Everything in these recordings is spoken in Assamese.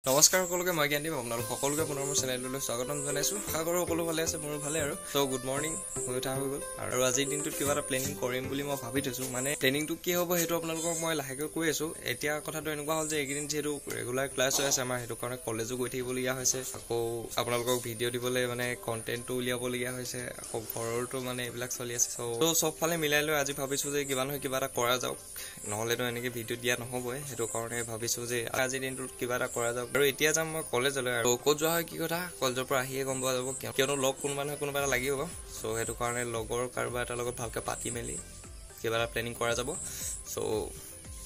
নমস্কাৰ সকলোকে মই জ্ঞানদীপ আপোনালোক সকলোকে পুনৰ মোৰ চেনেললৈ স্বাগতম জনাইছো আশা কৰো সকলো ভালে আছে মোৰ ভালে আৰু সো গুড মৰ্নিং হৈ উঠা হৈ গ'ল আৰু আজিৰ দিনটোত কিবা এটা প্লেনিং কৰিম বুলি মই ভাবি থৈছো মানে প্লেনিংটো কি হ'ব হেতু আপোনালোকক মই লাহেকৈ কৈ আছো এতিয়া কথাটো এনেকুৱা হ'ল যে এইদিন যেহেতু ৰেগুলাৰ ক্লাছ হৈ আছে আমাৰ হেতু কাৰণে কলেজো গৈ থাকিবলগীয়া হৈছে আকৌ আপোনালোকক ভিডিঅ' দিবলৈ মানে কন্টেন্টটো উলিয়াবলগীয়া হৈছে আকৌ ঘৰৰটো মানে এইবিলাক চলি আছে সো সবফালে মিলাই লৈ আজি ভাবিছো যে কিবা নহয় কিবা এটা কৰা যাওক নহলেতো এনেকৈ ভিডিঅ' দিয়া নহবই হেতু কাৰণে ভাবিছো যে আজিৰ দিনটোত কিবা এটা কৰা যাওক আৰু এতিয়া যাম মই কলেজলৈ আৰু ক'ত যোৱা হয় কি কথা কলেজৰ পৰা আহিয়ে গম পোৱা যাব কিয়নো লগ কোনোবা নহয় কোনোবা এটা লাগিব সো হেতু কাৰণে লগৰ কাৰোবাৰ এটাৰ লগত ভালকৈ পাতি মেলি কিবা এটা প্লেনিং কৰা যাব সো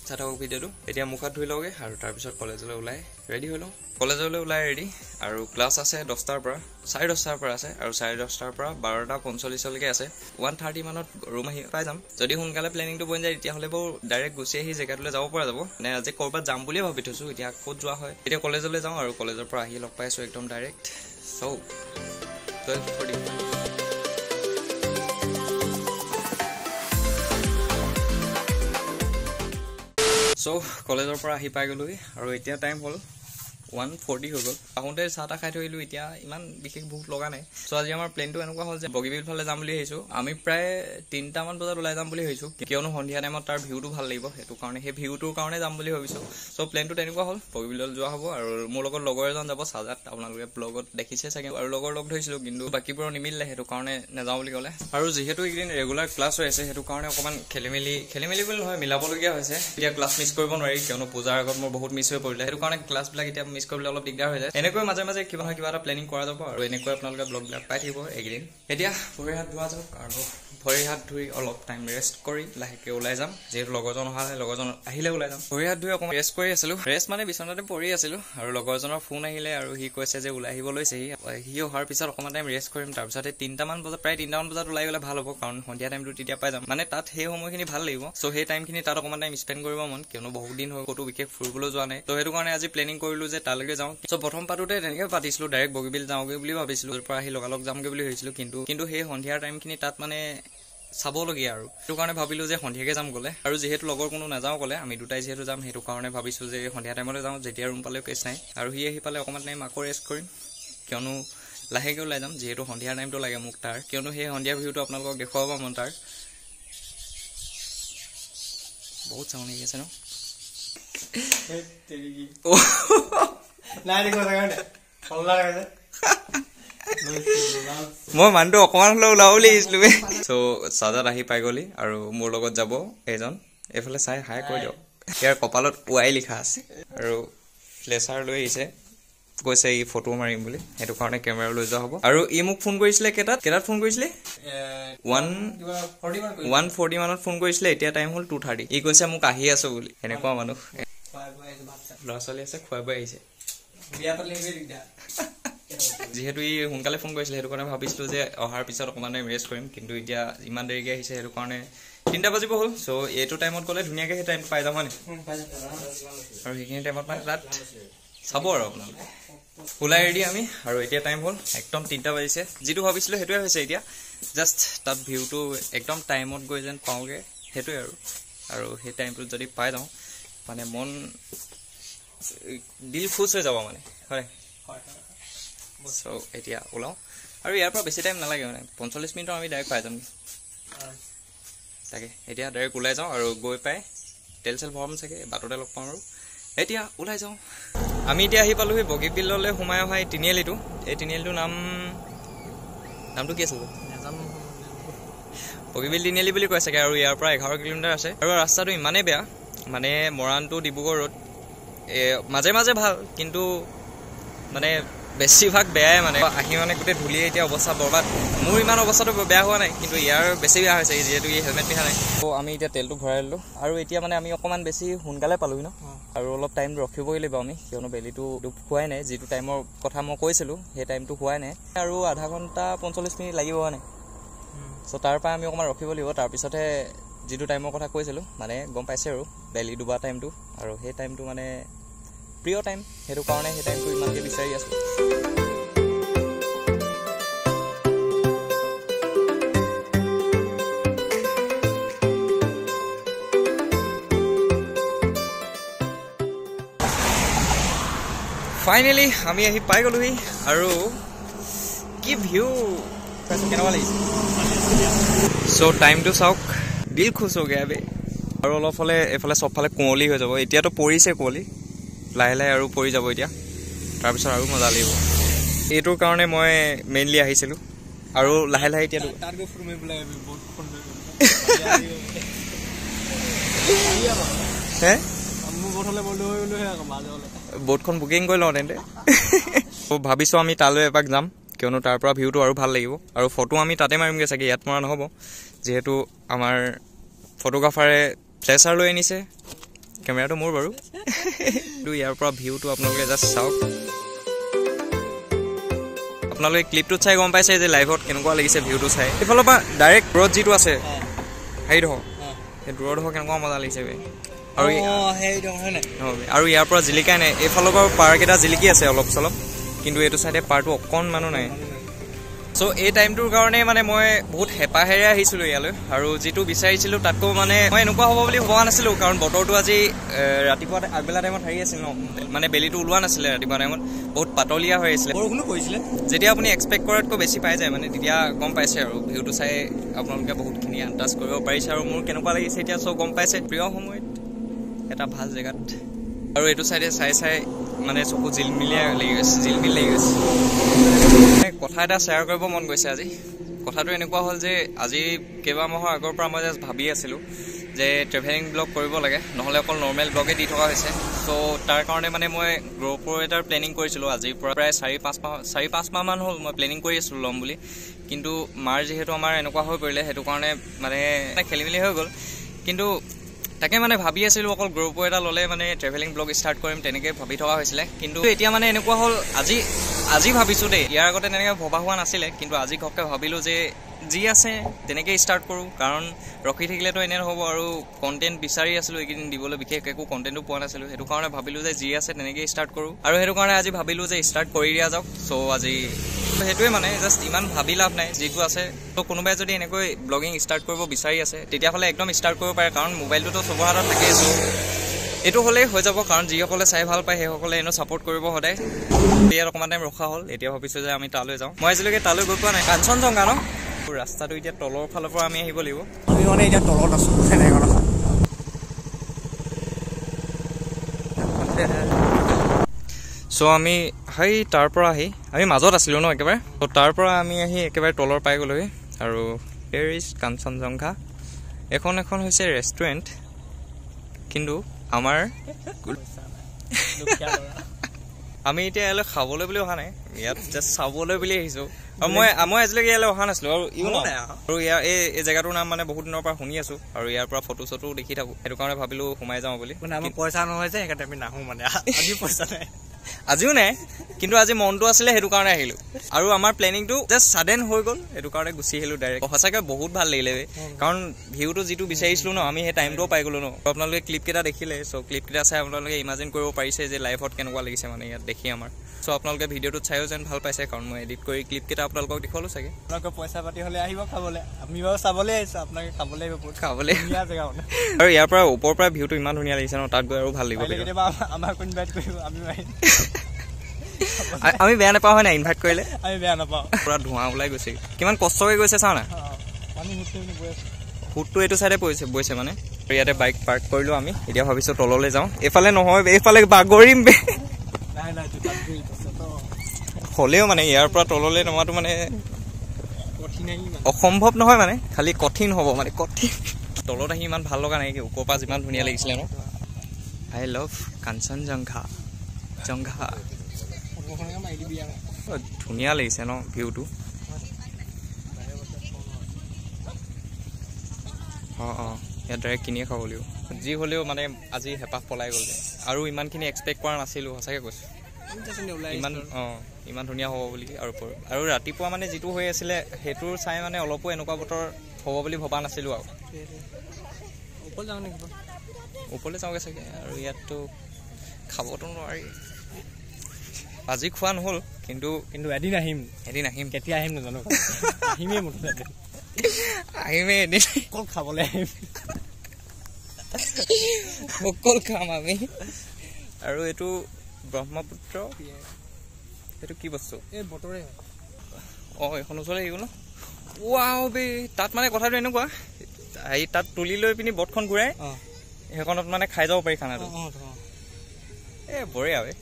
চাই থাকক ভিডিঅ'টো এতিয়া মুখ হাত ধুই লওঁগে আৰু তাৰপিছত কলেজলৈ ওলাই ৰেডি হৈ লওঁ কলেজলৈ ওলাই ৰেডি আৰু ক্লাছ আছে 10টাৰ পৰা 10:30টাৰ পৰা আছে আৰু 10:30টাৰ পৰা 12:45লৈকে আছে 1:30 মানত ৰুম আহি পাই যাম যদি সোনকালে প্লেনিংটো বনি যায় তেতিয়াহ'লে বাৰু ডাইৰেক্ট গুচি আহি জেগাটোলৈ যাব পৰা যাব নে আজি ক'ৰবাত যাম বুলিয়ে ভাবি থৈছো এতিয়া ক'ত যোৱা হয় এতিয়া কলেজলৈ যাওঁ আৰু কলেজৰ পৰা আহি লগ পাইছো একদম ডাইৰেক্ট সো 12:40 সো কলেজৰ পৰা আহি পাই গ'লোহি আৰু এতিয়া টাইম হ'ল 1:40 হৈ গ'ল আহোঁতে চাহ তাহ খাই থৈ আহিলোঁ এতিয়া ইমান বিশেষ ভোক লগা নাই সো আজি আমাৰ প্লেনটো এনেকুৱা হ'ল যে বগীবিল ফালে যাম বুলি ভাবিছোঁ আমি প্ৰায় 3টামান বজাত ওলাই যাম বুলি ভাবিছোঁ কিয়নো সন্ধিয়া টাইমত তাৰ ভিউটো ভাল লাগিব সেইটো কাৰণে সেই ভিউটোৰ কাৰণে যাম বুলি ভাবিছোঁ সো প্লেনটো তেনেকুৱা হ'ল বগীবিললৈ যোৱা হ'ব আৰু মোৰ লগত লগৰ এজন যাব সাজাত আপোনালোকে ব্লগত দেখিছে চাগে আৰু লগৰ লগ ধৰিছিলোঁ কিন্তু বাকীবোৰৰ নিমিলে সেইটো কাৰণে নাযাওঁ বুলি ক'লে আৰু যিহেতু এইকেইদিন ৰেগুলাৰ ক্লাছ হৈ আছে সেইটো কাৰণে অকণমান খেলি মেলি বুলি নহয় মিলাবলগীয়া হৈছে এতিয়া ক্লাছ মিছ কৰিব নোৱাৰি কিয়নো পূজাৰ আগত মোৰ বহুত মিছ হৈ পৰিলে সেইটো কাৰণে ক্লাছবিলাক এতিয়া মিছ কৰিবলৈ অলপ দিগদাৰ হৈ যায় এনেকৈ মাজে মাজে কিবা নহয় কিবা এটা প্লেনিং কৰা যাব আৰু এনেকৈ আপোনালোকে ব্লগবিলাক পাই থাকিব এইকেইদিন এতিয়া ভৰি হাত ধোৱা যাওক আৰু ভৰি হাত ধুই অলপ টাইম ৰেষ্ট কৰি লাহেকৈ ওলাই যাম যিহেতু লগৰজন অহালে লগৰজন আহিলে ওলাই যাম ভৰি হাত ধুই অকণমান ৰেষ্ট কৰি আছিলোঁ ৰেষ্ট মানে বিচনাতে পৰি আছিলোঁ আৰু লগৰজনৰ ফোন আহিলে আৰু সি কৈছে যে ওলাই আহিব লৈছেহি সি অহাৰ পিছত অকণমান টাইম ৰেষ্ট কৰিম তাৰপিছতে 3টামান বজাত প্ৰায় 3টামান বজাত ওলাই গ'লে ভাল হ'ব কাৰণ সন্ধিয়া টাইমটো তেতিয়া পাই যাম মানে তাত সেই সময়খিনি ভাল লাগিব চ' সেই টাইমখিনি তাত অকণমান টাইম স্পেণ্ড কৰিব মন কিয়নো বহুত দিন হৈ ক'তো বিশেষ ফুৰিবলৈ যোৱা নাই ত' সেইটো কাৰণে আজি প্লেনিং কৰিলোঁ যে তালৈকে যাওঁ চ' প্ৰথম পাতোতে তেনেকৈ পাতিছিলোঁ ডাইৰেক্ট বগীবিল যাওঁগৈ বুলি ভাবিছিলোঁ তাৰ পৰা আহি লগালগ যামগৈ বুলি ভাবিছিলোঁ কিন্তু সেই সন্ধিয়াৰ টাইমখিনি তাত মানে চাবলগীয়া আৰু সেইটো কাৰণে ভাবিলোঁ যে সন্ধিয়াকৈ যাম গ'লে আৰু যিহেতু লগৰ কোনো নাযাওঁ ক'লে আমি দুটাই যিহেতু যাম সেইটো কাৰণে ভাবিছোঁ যে সন্ধিয়া টাইমতে যাওঁ যেতিয়া ৰুম পালেও কেছ নাই আৰু সি আহি পালে অকণমান টাইম আকৌ ৰেষ্ট কৰিম কিয়নো লাহেকৈ ওলাই যাম যিহেতু সন্ধিয়া টাইমটো লাগে মোক তাৰ কিয়নো সেই সন্ধিয়া ভিউটো আপোনালোকক দেখুৱাব মন তাৰ বহুত চাউণ্ড আহি আছে ন মই মানুহটো অকমান হলেও ওলাব বুলি আহিছিলো চ' চাজাত আহি পাই গলি আৰু মোৰ লগত যাব এজন এইফালে চাই হাই কৈ দিয়ক ইয়াৰ কপালত ৱাই লিখা আছে আৰু ফ্লেচাৰ লৈ আহিছে কৈছে ই ফটো মাৰিম বুলি সেইটো কাৰণে কেমেৰা লৈ যোৱা হ'ব আৰু ই মোক ফোন কৰিছিলে কেইটাত ফোন কৰিছিলে 1:40 মানত ফোন কৰিছিলে এতিয়া টাইম হ'ল 2:30 ই কৈছে মোক আহি আছো বুলি এনেকুৱা মানুহ ল'ৰা ছোৱালী আছে খুৱাই বৈ আহিছে যিহেতু ই সোনকালে ফোন কৰিছিলে সেইটো কাৰণে ভাবিছিলোঁ যে অহাৰ পিছত অকণমান টাইম ৰেষ্ট কৰিম কিন্তু এতিয়া ইমান দেৰিকৈ আহিছে সেইটো কাৰণে 3টা বাজিব হ'ল চ' এইটো টাইমত গ'লে ধুনীয়াকৈ সেই টাইম পাই যাম মানে আৰু সেইখিনি টাইমত মানে তাত চাব আৰু আপোনালোকে ওলাই ৰেডি আমি আৰু এতিয়া টাইম হ'ল একদম 3টা বাজিছে যিটো ভাবিছিলোঁ সেইটোৱে হৈছে এতিয়া জাষ্ট তাত ভিউটো একদম টাইমত গৈ যেন পাওঁগৈ সেইটোৱে আৰু সেই টাইমটোত যদি পাই যাওঁ মানে মন দিল খুচ হৈ যাব মানে হয় চ' এতিয়া ওলাওঁ আৰু ইয়াৰ পৰা বেছি টাইম নালাগে মানে 45 মিনিটৰ আমি ডাইৰেক্ট পাই যাম তাকে এতিয়া ডাইৰেক্ট ওলাই যাওঁ আৰু গৈ পাই তেল চেল ভৰাম চাগে বাটতে লগ পাওঁ আৰু এতিয়া ওলাই যাওঁ আমি এতিয়া আহি পালোহি বগীবিললৈ সোমাই অহা এই তিনিআলিটো এই তিনিআলিটোৰ নামটো কি আছিল বগীবিল তিনিআলি বুলি কয় চাগে আৰু ইয়াৰ পৰা 11 কিলোমিটাৰ আছে আৰু ৰাস্তাটো ইমানেই বেয়া মানে মৰাণ টু ডিব্ৰুগড় ৰোড মাজে মাজে ভাল কিন্তু মানে বেছিভাগ বেয়াই মানে আহি মানে গোটেই ধূলিয়ে এতিয়া অৱস্থা বৰবাদ মোৰ ইমান অৱস্থাটো বেয়া হোৱা নাই কিন্তু ইয়াৰ বেছি বেয়া হৈছে যিহেতু ই হেলমেট পিন্ধা নাই ত' আমি এতিয়া তেলটো ভৰাই ল'লোঁ আৰু এতিয়া মানে আমি অকণমান বেছি সোনকালে পালোহি ন আৰু অলপ টাইম ৰখিবই লাগিব আমি কিয়নো বেলিটো হোৱাই নাই যিটো টাইমৰ কথা মই কৈছিলোঁ সেই টাইমটো হোৱাই নাই আৰু আধা ঘণ্টা 45 মিনিট লাগিব মানে চ' তাৰ পৰা আমি অকণমান ৰখিব লাগিব তাৰপিছতহে যিটো টাইমৰ কথা কৈছিলোঁ মানে গম পাইছে আৰু বেলি ডুবা টাইমটো আৰু সেই টাইমটো মানে প্ৰিয় টাইম সেইটো কাৰণে সেই টাইমটো ইমানকৈ বিচাৰি আছোঁ ফাইনেলি আমি আহি পাই গ'লোহি আৰু কি ভিউ কেনেকুৱা লাগিছে চ' টাইমটো চাওক দিল খুচ হৈ গয়া বে আৰু অলপ হ'লে এইফালে চবফালে কুঁৱলী হৈ যাব এতিয়াতো পৰিছে কুঁৱলী লাহে লাহে আৰু পৰি যাব এতিয়া তাৰপিছত আৰু মজা লাগিব এইটোৰ কাৰণে মই মেইনলি আহিছিলোঁ আৰু লাহে লাহে এতিয়া বোটখন বুকিং কৰি লওঁ তেন্তে ভাবিছোঁ আমি তালৈ এপাক যাম কিয়নো তাৰ পৰা ভিউটো আৰু ভাল লাগিব আৰু ফটো আমি তাতে মাৰিমগৈ চাগে ইয়াত মৰা নহ'ব যিহেতু আমাৰ ফটোগ্ৰাফাৰে ফ্লেচাৰ লৈ আনিছে কেমেৰাটো মোৰ বাৰু কিন্তু ইয়াৰ পৰা ভিউটো আপোনালোকে জাষ্ট চাওক আপোনালোকে ক্লিপটোত চাই গম পাইছে যে লাইভত কেনেকুৱা লাগিছে ভিউটো চাই এইফালৰ পৰা ডাইৰেক্ট দূৰত যিটো আছে হেৰি ধৰক সেই দূৰত ধৰক কেনেকুৱা মজা লাগিছে আৰু ইয়াৰ পৰা জিলিকাই নাই এইফালৰ পৰা পাৰকেইটা জিলিকি আছে অলপ চলপ কিন্তু এইটো চাইডে পাৰটো অকণমানো নাই চ' এই টাইমটোৰ কাৰণে মানে মই বহুত হেঁপাহেৰে আহিছিলোঁ ইয়ালৈ আৰু যিটো বিচাৰিছিলোঁ তাতকৈ মানে মই এনেকুৱা হ'ব বুলি ভবা নাছিলোঁ কাৰণ বতৰটো আজি ৰাতিপুৱা আগবেলা টাইমত হেৰি আছিল ন মানে বেলিটো ওলোৱা নাছিলে ৰাতিপুৱা টাইমত বহুত পাতলীয়া হৈ আছিলে বৰষুণো পৰিছিলে যেতিয়া আপুনি এক্সপেক্ট কৰাতকৈ বেছি পাই যায় মানে তেতিয়া গম পাইছে আৰু ভিউটো চাই আপোনালোকে বহুতখিনি আন্দাজ কৰিব পাৰিছে আৰু মোৰ কেনেকুৱা লাগিছে এতিয়া চব গম পাইছে প্ৰিয় সময়ত এটা ভাল জেগাত আৰু এইটো চাইডে চাই চাই মানে চকু জিলমিল লাগি গৈছে কথা এটা শ্বেয়াৰ কৰিব মন গৈছে আজি কথাটো এনেকুৱা হ'ল যে আজি কেইবা মাহৰ আগৰ পৰা মই জাষ্ট ভাবি আছিলোঁ যে ট্ৰেভেলিং ব্লগ কৰিব লাগে নহ'লে অকল নৰ্মেল ব্লগে দি থকা হৈছে চ' তাৰ কাৰণে মানে মই গ্ৰুপৰ এটাৰ প্লেনিং কৰিছিলোঁ আজিৰ পৰা প্ৰায় 4-5 মাহমান হ'ল মই প্লেনিং কৰি আছিলোঁ ল'ম বুলি কিন্তু মাৰ যিহেতু আমাৰ এনেকুৱা হৈ পৰিলে সেইটো কাৰণে মানে খেলি মেলি হৈ গ'ল কিন্তু তাকে মানে ভাবি আছিলোঁ অকল গ্ৰুপৰ এটা ল'লে মানে ট্ৰেভেলিং ব্লগ ষ্টাৰ্ট কৰিম তেনেকৈ ভাবি থকা হৈছিলে কিন্তু এতিয়া মানে এনেকুৱা হ'ল আজি ভাবিছোঁ দেই ইয়াৰ আগতে তেনেকৈ ভবা হোৱা নাছিলে কিন্তু আজি ঘপকৈ ভাবিলোঁ যে যি আছে তেনেকৈ ষ্টাৰ্ট কৰোঁ কাৰণ ৰখি থাকিলেতো এনে নহ'ব আৰু কণ্টেণ্ট বিচাৰি আছিলোঁ এইকেইদিন দিবলৈ বিশেষ একো কণ্টেণ্টো পোৱা নাছিলোঁ সেইটো কাৰণে ভাবিলোঁ যে যি আছে তেনেকৈ ষ্টাৰ্ট কৰোঁ আৰু সেইটো কাৰণে আজি ভাবিলোঁ যে ষ্টাৰ্ট কৰি দিয়া যাওক চ' আজি সেইটোৱে মানে জাষ্ট ইমান ভাবি লাভ নাই যিটো আছে ত' কোনোবাই যদি এনেকৈ ব্লগিং ষ্টাৰ্ট কৰিব বিচাৰি আছে তেতিয়াহ'লে একদম ষ্টাৰ্ট কৰিব পাৰে কাৰণ মোবাইলটোতো চবৰ হাতত থাকে চ' এইটো হ'লেই হৈ যাব কাৰণ যিসকলে চাই ভাল পায় সেইসকলে এনেও ছাপোৰ্ট কৰিব সদায় ইয়াত অকণমান টাইম ৰখা হ'ল এতিয়া ভাবিছোঁ যে আমি তালৈ যাওঁ মই আজিলৈকে তালৈ গৈ পোৱা নাই কাঞ্চনজংঘা ন ৰাস্তাটো এতিয়া তলৰ ফালৰ পৰা আমি আহিব লাগিব আমি মানে এতিয়া তলত আছোঁ চ' আমি সেই তাৰ পৰা আহি আমি মাজত আছিলোঁ ন একেবাৰে ত' তাৰ পৰা আমি আহি একেবাৰে তলৰ পাই গ'লোহি আৰু হিয়াৰ ইজ কাঞ্চনজংঘা এখন হৈছে ৰেষ্টুৰেণ্ট কিন্তু আমাৰ আমি এতিয়া ইয়ালৈ খাবলৈ বুলি অহা নাই ইয়াত জাষ্ট চাবলৈ বুলি আহিছোঁ আৰু মই আজিলৈকে ইয়ালৈ অহা নাছিলোঁ আৰু আৰু ইয়াৰ এই জেগাটোৰ নাম মানে বহুত দিনৰ পৰা শুনি আছোঁ আৰু ইয়াৰ পৰা ফটো চটো দেখি থাকোঁ সেইটো কাৰণে ভাবিলোঁ সোমাই যাওঁ বুলি মানে আমাৰ পইচা নহয় যে সেইকাৰণে আমি নাহোঁ মানে আজি পইচা নাই আজিও নাই কিন্তু আজি মনটো আছিলে সেইটো কাৰণে আহিলোঁ আৰু আমাৰ প্লেনিংটো জাষ্ট ছাডেন হৈ গ'ল সেইটো কাৰণে গুচি আহিলোঁ ডাইৰেক্ট সঁচাকৈ বহুত ভাল লাগিলে কাৰণ ভিউটো যিটো বিচাৰিছিলোঁ ন আমি সেই টাইমটোও পাই গ'লোঁ ন আপোনালোকে ক্লিপকেইটা দেখিলে চ' ক্লিপকেইটা চাই আপোনালোকে ইমাজিন কৰিব পাৰিছে যে লাইভত কেনেকুৱা লাগিছে মানে ইয়াত দেখি আমাৰ চ' আপোনালোকে ভিডিঅ'টোত চাইও যেন ভাল পাইছে কাৰণ মই এডিট কৰি ক্লিপকেইটা আপোনালোকক দেখুৱালোঁ চাগে আপোনালোকৰ পইচা পাতি হ'লে আহিব খাবলৈ আমি বাৰু চাবলৈ আহিছোঁ আপোনালোকে খাবলৈ আহিব খাবলৈ জেগা মানে আৰু ইয়াৰ পৰা ওপৰৰ পৰা ভিউটো ইমান ধুনীয়া লাগিছে ন তাত গৈ আৰু ভাল লাগিব কেতিয়াবা আমাক ইনভাইট কৰিব আমি বেয়া নাপাওঁ হয় নাই ইনভাইট কৰিলে আমি বেয়া নাপাওঁ পুৰা ধোঁৱা ওলাই গৈছে কিমান কষ্টকৈ গৈছে চাওঁ না সুতটো এইটো চাইডে বৈছে মানে ইয়াতে বাইক পাৰ্ক কৰিলোঁ আমি এতিয়া ভাবিছোঁ তললৈ যাওঁ এইফালে নহয় এইফালে বাগৰিম হ'লেও মানে ইয়াৰ পৰা তললৈ নমাটো মানে অসম্ভৱ নহয় মানে খালি কঠিন হ'ব মানে কঠিন তলত আহি ইমান ভাল লগা নাই ওপৰৰ পৰা যিমান ধুনীয়া লাগিছিলে ন আই লাভ কাঞ্চনজংঘা ধুনীয়া লাগিছে ন ভিউটো অঁ ইয়াত ডাইৰেক্ট কিনিয়ে খাব লাগিব যি হ'লেও মানে আজি হেঁপাহ পলাই গ'লগৈ আৰু ইমানখিনি এক্সপেক্ট কৰা নাছিলোঁ সঁচাকৈ কৈছোঁ ইমান ধুনীয়া হ'ব বুলি আৰু ৰাতিপুৱা মানে যিটো হৈ আছিলে সেইটোৰ চাই মানে অলপো এনেকুৱা বতৰ হ'ব বুলি ভবা নাছিলোঁ আৰু ওপৰলৈ যাওঁগৈ চাগে আৰু ইয়াততো খাবতো নোৱাৰি আজি খোৱা নহ'ল কিন্তু এদিন আহিম কেতিয়া আহিম নাজানো আহিমেই এদিন অকল খাবলৈ আহিম অকল খাম আমি আৰু এইটো ব্ৰহ্মপুত্ৰ এইটো কি বস্তু এই বতৰে এইখন ওচৰলৈ আহি গ'ল ন ৱাও বে তাত মানে কথাটো এনেকুৱা এই তাত তুলি লৈ পিনি বটখন ঘূৰাই সেইখনত মানে খাই যাব পাৰি খানাটো বঢ়িয়া বে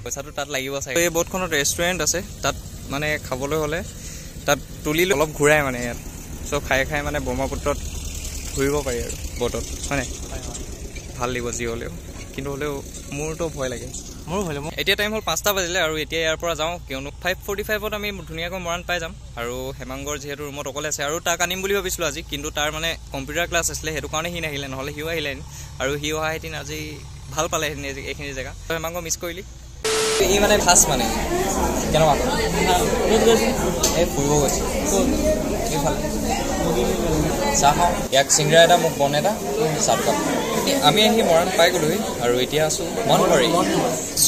পইচাটো তাত লাগিব চাগে এই বটখনত ৰেষ্টুৰেণ্ট আছে তাত মানে খাবলৈ হ'লে তাত তুলি অলপ ঘূৰাই মানে ইয়াত চব খাই খাই মানে ব্ৰহ্মপুত্ৰত ঘূৰিব পাৰি আৰু বটত হয়নে ভাল লাগিব যি হ'লেও কিন্তু হ'লেও মোৰতো ভয় লাগে মোৰো ভয় লাগে এতিয়া টাইম হ'ল 5টা বাজিলে আৰু এতিয়া ইয়াৰ পৰা যাওঁ কিয়নো 5:45ত আমি ধুনীয়াকৈ মৰাণ পাই যাম আৰু হেমাংগৰ যিহেতু ৰুমত অকলে আছে আৰু তাক আনিম বুলি ভাবিছিলোঁ আজি কিন্তু তাৰ মানে কম্পিউটাৰ ক্লাছ আছিলে সেইটো কাৰণে সি নাহিলে নহ'লে সিও আহিলে আৰু সি অহাহেঁতেন আজি ভাল পালেহেঁতেন এইখিনি জেগা হেমাংগ মিছ কৰিলি ই মানে খাচ মানে কেনেকুৱা এই ফুৰিব গৈছে চাহ খাওঁ ইয়াক চিংৰা এটা মোক বন এটা চাহটো কাপ আমি আহি মৰাণ পাই গ'লোহি আৰু এতিয়া আছোঁ মনবাৰী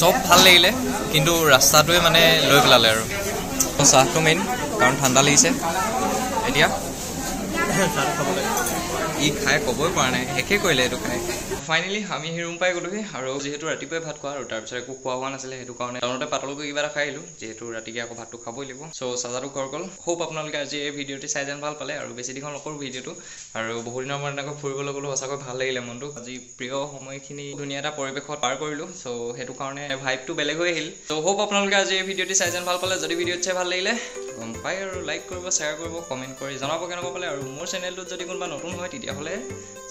চব ভাল লাগিলে কিন্তু ৰাস্তাটোৱে মানে লৈ পেলালে আৰু চাহটো মেইন কাৰণ ঠাণ্ডা লাগিছে এতিয়া ই খাই ক'বই পৰা নাই শেষে কৰিলে এইটো খাই ফাইনেলি আমি সেই ৰুম পাই গ'লোহি আৰু যিহেতু ৰাতিপুৱাই ভাত খোৱা আৰু তাৰপিছত একো খোৱা হোৱা নাছিলে সেইটো কাৰণে টাউনতে পাতলকৈ কিবা এটা খাই আহিলোঁ যিহেতু ৰাতিকে আকৌ ভাতটো খাবই লাগিব চ' চাজাটো ঘৰ গ'ল হোপ আপোনালোকে আজি এই ভিডিঅ'টি চাই যেন ভাল পালে আৰু বেছি দীঘল নকৰোঁ ভিডিঅ'টো আৰু বহু দিনৰ মূৰত এনেকৈ ফুৰিবলৈ গ'লো সঁচাকৈ ভাল লাগিলে মনটো আজি প্ৰিয় সময়খিনি ধুনীয়া এটা পৰিৱেশত পাৰ কৰিলোঁ চ' সেইটো কাৰণে ভাইবটো বেলেগ হৈ আহিল চ' হোপ আপোনালোকে আজি এই ভিডিঅ'টি চাই যেন ভাল পালে যদি ভিডিঅ'ত চাই ভাল লাগিলে গম পাই আৰু লাইক কৰিব শ্বেয়াৰ কৰিব কমেণ্ট কৰি জনাব কেনেকুৱা পালে আৰু মোৰ চেনেলটোত যদি কোনোবা নতুন হয় তেতিয়াহ'লে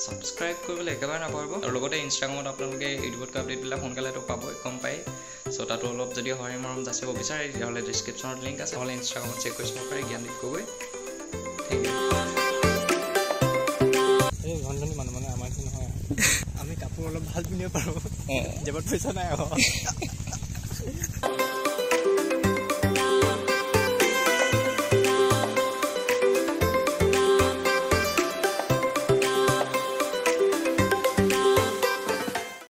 ছাবস্ক্ৰাইব কৰিবলৈ একেবাৰে নাপাহৰিব আৰু লগতে ইনষ্টাগ্ৰামত আপোনালোকে ইউটিউবতকৈ আপডেটবিলাক সোনকালেতো পাবই গম পায় চ' তাতো অলপ যদি সহায় মৰম যাচিব বিচাৰে তেতিয়াহ'লে ডিছক্ৰিপশ্যনত লিংক আছে নহ'লে ইনষ্টাগ্ৰামত চেক কৰি চাব পাৰে জ্ঞানদীপ গগৈ থেংক ইউ ঘণ্টনি মানুহ মানে আমাৰ নহয় আমি কাপোৰ অলপ ভাল পিন্ধিব পাৰোঁ জেবত পইচা নাই